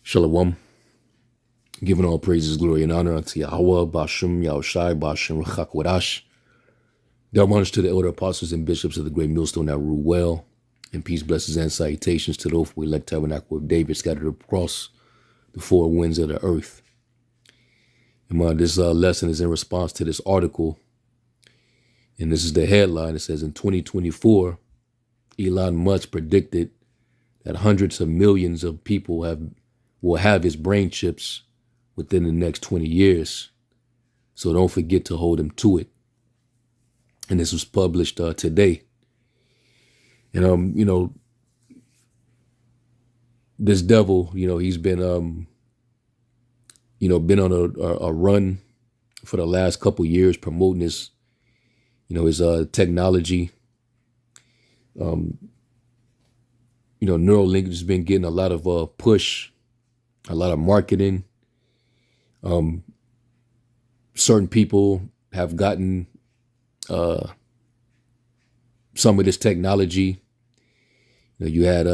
Shalom. Giving all praises, glory, and honor unto Yahweh, Bashem, Yahushai, Bashem, Rachak, God honors to the elder apostles and bishops of the great millstone that rule well. And peace, blessings, and salutations to the faithful elect tabernacle of David scattered across the four winds of the earth. And this lesson is in response to this article. And this is the headline. It says, in 2024, Elon Musk predicted that hundreds of millions of people will have his brain chips within the next 20 years. So don't forget to hold him to it. And this was published today. And, this devil, he's been, been on a run for the last couple years promoting his, his technology. Neuralink has been getting a lot of push, a lot of marketing. Certain people have gotten some of this technology. You had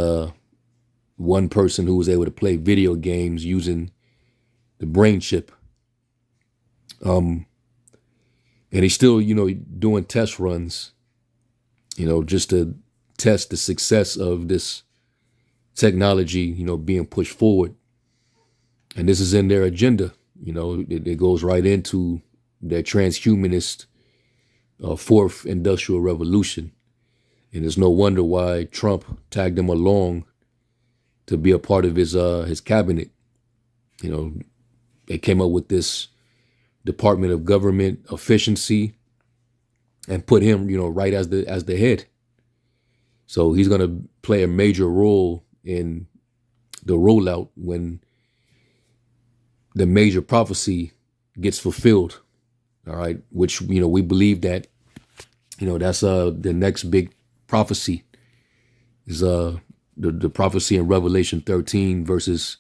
one person who was able to play video games using the brain chip. And he's still, doing test runs, just to test the success of this technology, being pushed forward. And this is in their agenda. It goes right into their transhumanist fourth industrial revolution. And there's no wonder why Trump tagged them along to be a part of his cabinet. They came up with this Department of Government Efficiency and put him, right as the head. So he's going to play a major role in the rollout when the major prophecy gets fulfilled. All right, which we believe that that's the next big prophecy is the prophecy in Revelation 13 verses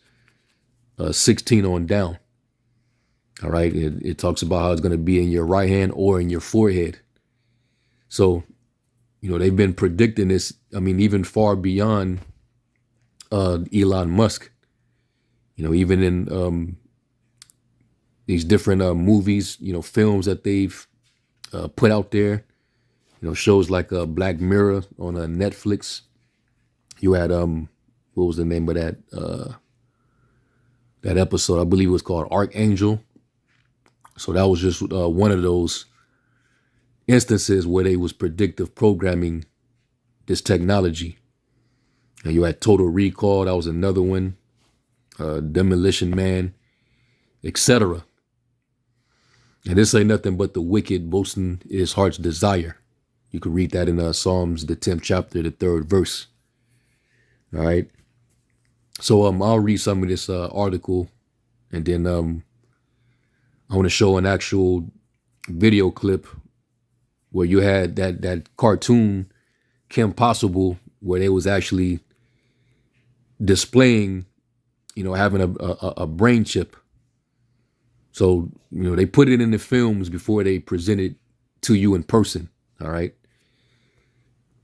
16 on down. All right, it talks about how it's going to be in your right hand or in your forehead. So they've been predicting this. I mean, even far beyond Elon Musk. Even in these different movies, films that they've put out there. Shows like Black Mirror on Netflix. You had what was the name of that episode? I believe it was called Archangel. So that was just one of those instances where they was predictive programming this technology. And you had Total Recall. That was another one. Demolition Man, etc. And this ain't nothing but the wicked boasting his heart's desire. You can read that in Psalms, the 10th chapter, the 3rd verse. All right. So I'll read some of this article, and then I want to show an actual video clip where you had that cartoon Kim Possible, where they was actually displaying, having a brain chip. So, they put it in the films before they present it to you in person. All right.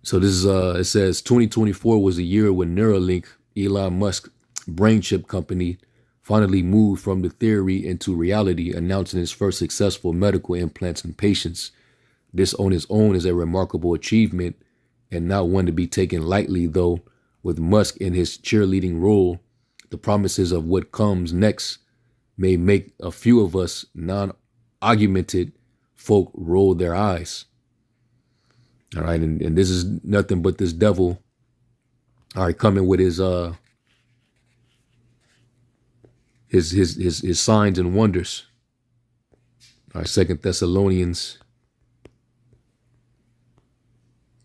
So this is, it says 2024 was a year when Neuralink, Elon Musk brain chip company, finally moved from the theory into reality, announcing its first successful medical implants in patients. This on its own is a remarkable achievement and not one to be taken lightly, though, with Musk in his cheerleading role, the promises of what comes next may make a few of us non-argumented folk roll their eyes. All right, and this is nothing but this devil, all right, coming with his signs and wonders. All right, 2 Thessalonians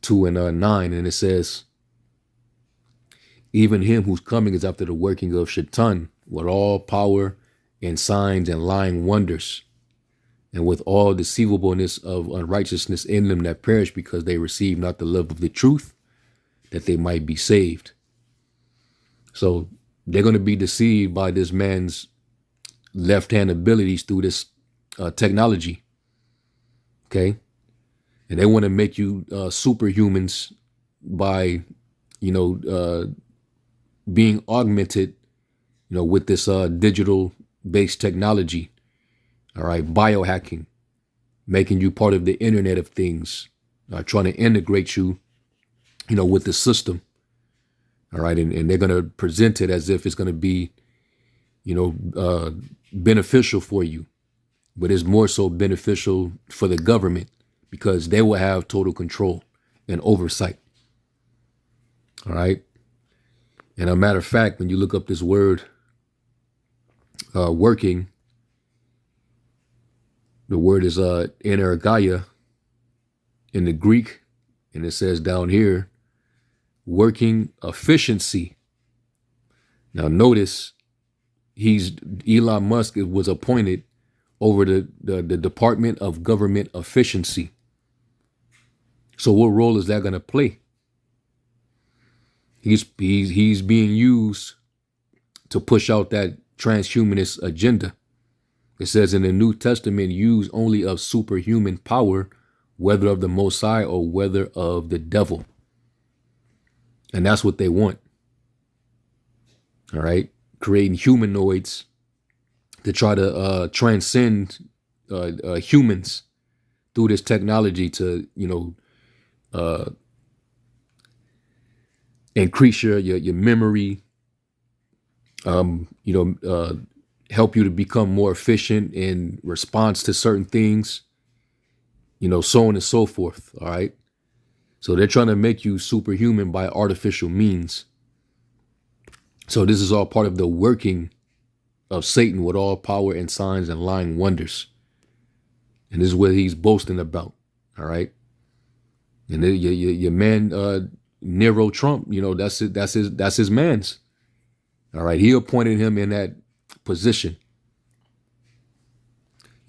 2 and 9, and it says, even him whose coming is after the working of Shaitan, with all power and signs and lying wonders, and with all deceivableness of unrighteousness in them that perish, because they receive not the love of the truth, that they might be saved. So they're going to be deceived by this man's left-hand abilities through this technology. Okay. And they want to make you superhumans by, being augmented, with this digital based technology, all right, biohacking, making you part of the Internet of Things, trying to integrate you, with the system, all right, and they're going to present it as if it's going to be, beneficial for you, but it's more so beneficial for the government because they will have total control and oversight, all right. And a matter of fact, when you look up this word, working, the word is energeia in the Greek, and it says down here, working efficiency. Now notice Elon Musk was appointed over the Department of Government Efficiency. So what role is that going to play? He's being used to push out that transhumanist agenda. It says in the New Testament, use only of superhuman power, whether of the Most High or whether of the devil. And that's what they want. All right. Creating humanoids to try to transcend humans through this technology to, increase your memory, help you to become more efficient in response to certain things, so on and so forth. All right. So they're trying to make you superhuman by artificial means. So this is all part of the working of Satan with all power and signs and lying wonders. And this is what he's boasting about. All right. And your man, Nero Trump, that's his man's. All right. He appointed him in that position.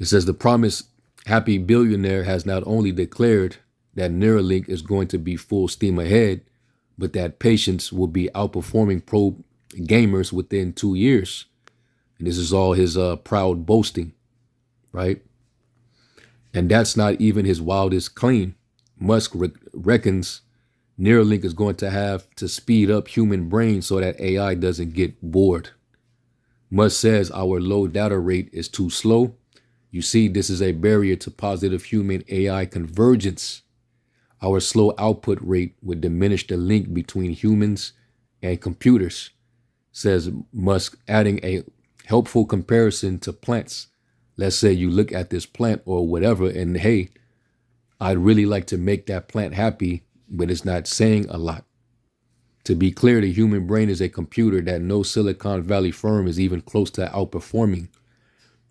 It says the promised happy billionaire has not only declared that Neuralink is going to be full steam ahead, but that patients will be outperforming pro gamers within 2 years. And this is all his proud boasting, right? And that's not even his wildest claim. Musk reckons Neuralink is going to have to speed up human brains so that AI doesn't get bored. Musk says our low data rate is too slow. You see, this is a barrier to positive human AI convergence. Our slow output rate would diminish the link between humans and computers, says Musk, adding a helpful comparison to plants. Let's say you look at this plant or whatever, and hey, I'd really like to make that plant happy, but it's not saying a lot. To be clear, the human brain is a computer that no Silicon Valley firm is even close to outperforming.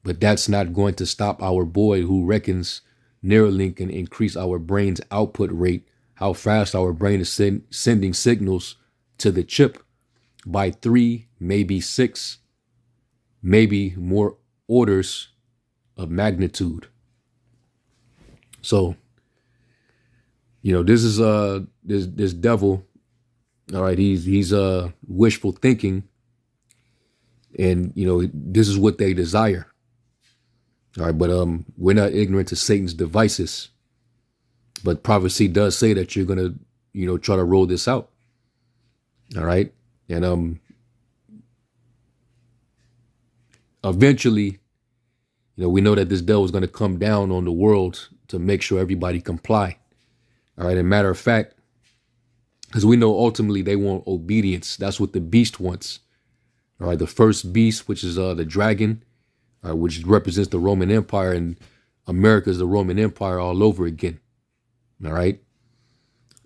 But that's not going to stop our boy who reckons Neuralink can increase our brain's output rate, how fast our brain is sending signals to the chip, by 3, maybe 6, maybe more orders of magnitude. So, this is this devil. All right, he's wishful thinking, and this is what they desire. All right, but we're not ignorant to Satan's devices. But prophecy does say that you're gonna, try to roll this out. All right, and eventually, we know that this devil is gonna come down on the world to make sure everybody comply. All right, and matter of fact, because we know ultimately they want obedience. That's what the beast wants. All right, the first beast, which is the dragon, which represents the Roman Empire, and America is the Roman Empire all over again. All right.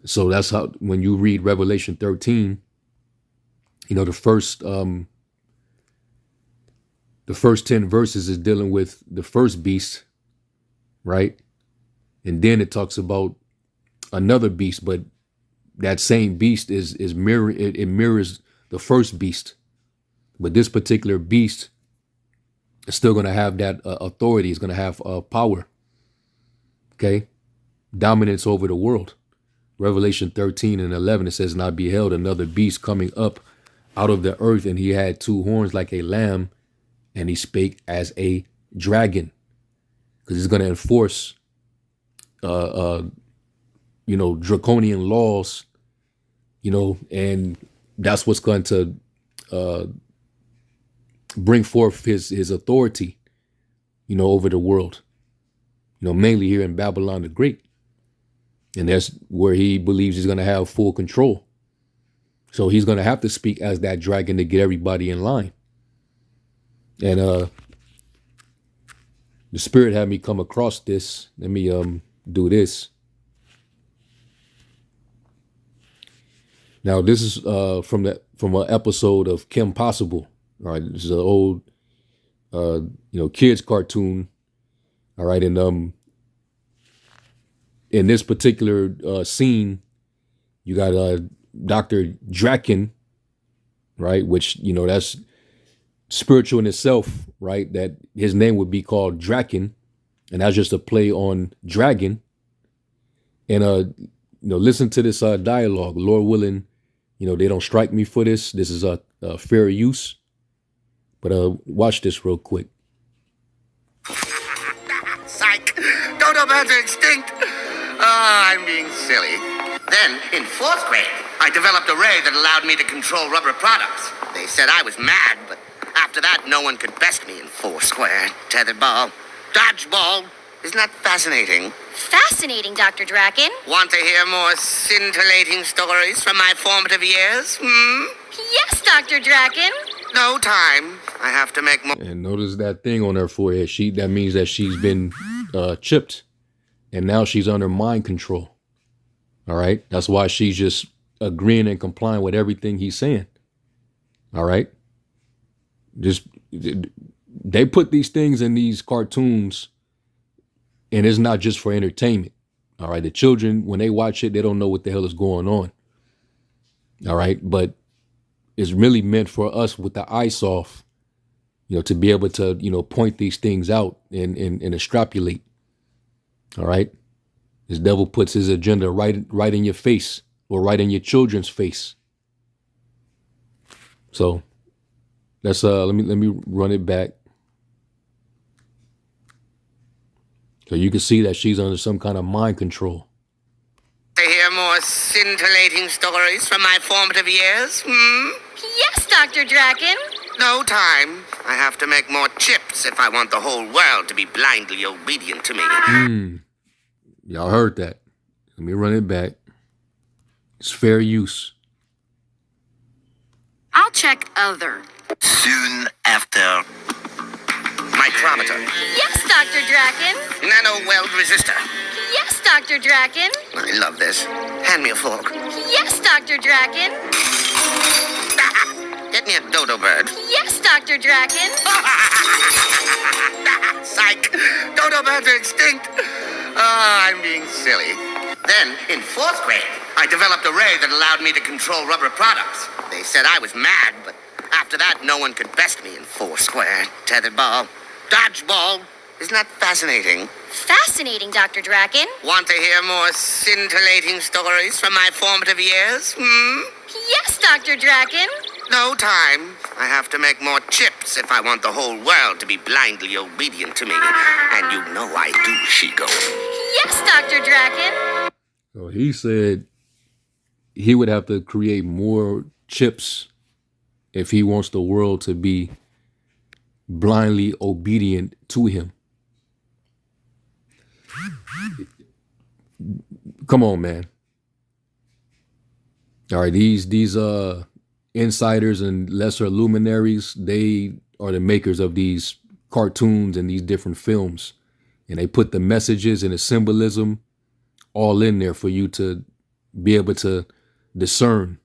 So that's how, when you read Revelation 13, the first 10 verses is dealing with the first beast, right? And then it talks about another beast, but that same beast it mirrors the first beast. But this particular beast is still going to have that authority. It's going to have power. Okay. Dominance over the world. Revelation 13 and 11, it says, and I beheld another beast coming up out of the earth, and he had 2 horns like a lamb, and he spake as a dragon. Because he's going to enforce, draconian laws, and that's what's going to bring forth his authority, over the world, mainly here in Babylon the Great. And that's where he believes he's going to have full control. So he's going to have to speak as that dragon to get everybody in line. And the Spirit had me come across this. Let me do this. Now, this is from an episode of Kim Possible. All right, this is an old kids cartoon. All right, and in this particular scene, you got Dr. Draken, right? Which, that's spiritual in itself, right? That his name would be called Draken, and that's just a play on dragon. And listen to this dialogue. Lord willing, they don't strike me for this. This is a fair use. But watch this real quick. Psych! Dodo birds are extinct. Oh, I'm being silly. Then, in 4th grade, I developed a ray that allowed me to control rubber products. They said I was mad, but after that, no one could best me in Foursquare, tetherball, dodgeball. Isn't that fascinating? Fascinating, Dr. Draken. Want to hear more scintillating stories from my formative years? Yes, Dr. Draken. No time. I have to make more. And notice that thing on her forehead. That means that she's been chipped. And now she's under mind control. All right. That's why she's just agreeing and complying with everything he's saying. All right. They put these things in these cartoons, and it's not just for entertainment. All right. The children, when they watch it, they don't know what the hell is going on. All right. But it's really meant for us with the eyes off, to be able to, point these things out and extrapolate. All right. This devil puts his agenda right in your face, or right in your children's face. So that's let me run it back. So you can see that she's under some kind of mind control. To hear more scintillating stories from my formative years? Yes, Dr. Draken. No time. I have to make more chips if I want the whole world to be blindly obedient to me. Y'all heard that. Let me run it back. It's fair use. I'll check other. Soon after. Micrometer. Yes, Dr. Draken. Nano-weld resistor. Yes, Dr. Draken. I love this. Hand me a fork. Yes, Dr. Draken. Get me a dodo bird. Yes, Dr. Draken. Psych! Dodo birds are extinct. Oh, I'm being silly. Then, in 4th grade, I developed a ray that allowed me to control rubber products. They said I was mad, but after that, no one could best me in Foursquare, tetherball, dodgeball. Isn't that fascinating? Fascinating, Dr. Draken. Want to hear more scintillating stories from my formative years? Yes, Dr. Draken. No time. I have to make more chips if I want the whole world to be blindly obedient to me. And you know I do, Shigo. Yes, Dr. Draken. So he said he would have to create more chips if he wants the world to be blindly obedient to him. Come on, man. All right, these insiders and lesser luminaries, they are the makers of these cartoons and these different films. And they put the messages and the symbolism all in there for you to be able to discern.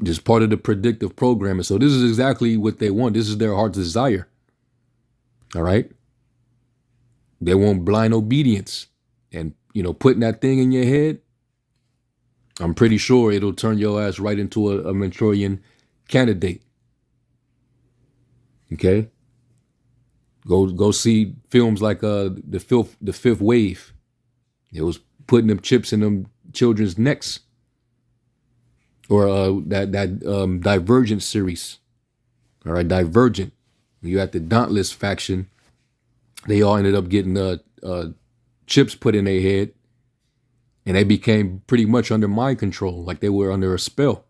Just part of the predictive programming. So this is exactly what they want. This is their heart's desire. All right. They want blind obedience. And, putting that thing in your head, I'm pretty sure it'll turn your ass right into a Manchurian candidate. Okay. Go see films like the Fifth Wave. It was putting them chips in them children's necks. Or that Divergent series. All right, Divergent. You had the Dauntless faction. They all ended up getting chips put in their head. And they became pretty much under mind control, like they were under a spell.